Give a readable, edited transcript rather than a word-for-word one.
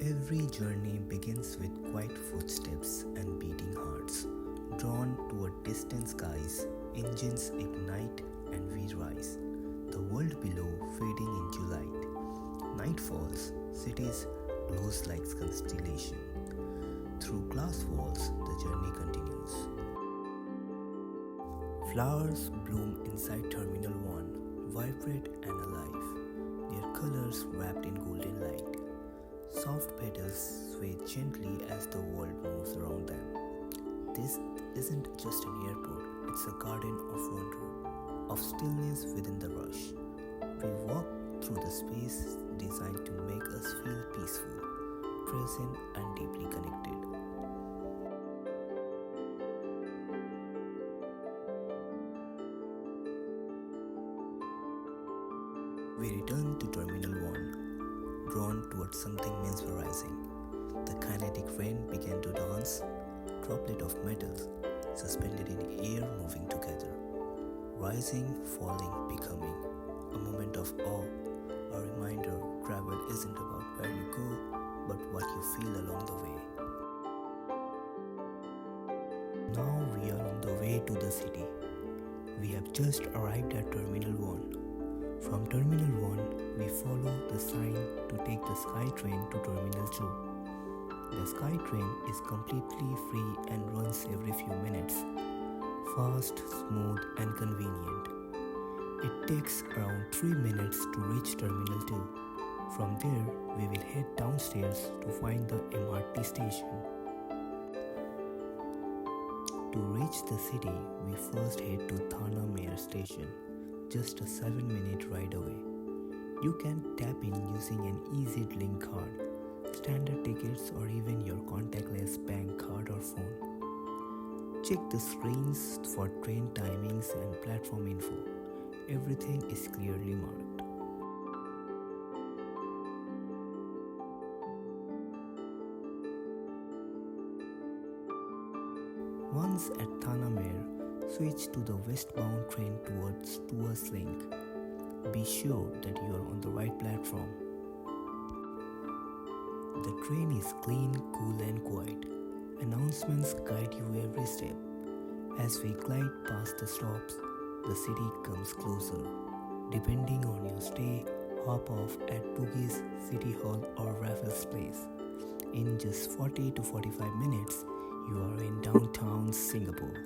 Every journey begins with quiet footsteps and beating hearts. Drawn toward distant skies, engines ignite and we rise. The world below fading into light. Night falls, cities glows like constellation. Through glass walls, the journey continues. Flowers bloom inside Terminal 1, vibrant and alive, their colors wrapped in golden light. Soft petals sway gently as the world moves around them. This isn't just an airport, it's a garden of wonder, of stillness within the rush. We walk through the space designed to make us feel peaceful, present, and deeply connected. We return to Terminal 1, drawn towards something mesmerizing. The kinetic rain began to dance, droplet of metals suspended in air moving together, rising, falling, becoming a moment of awe, a reminder travel isn't about where you go, but what you feel along the way. Now we are on the way to the city. We have just arrived at Terminal 1. From Terminal 1, we follow the sign to take the SkyTrain to Terminal 2. The SkyTrain is completely free and runs every few minutes. Fast, smooth and convenient. It takes around 3 minutes to reach Terminal 2. From there, we will head downstairs to find the MRT station. To reach the city, we first head to Thana Mayor Station, just a 7-minute ride away. You can tap in using an EasyLink card, standard tickets or even your contactless bank card or phone. Check the screens for train timings and platform info. Everything is clearly marked. Once at Thana Mayor, switch to the westbound train towards Tuas Link. Be sure that you are on the right platform. The train is clean, cool and quiet. Announcements guide you every step. As we glide past the stops, the city comes closer. Depending on your stay, hop off at Bugis, City Hall or Raffles Place. In just 40 to 45 minutes, you are in downtown Singapore.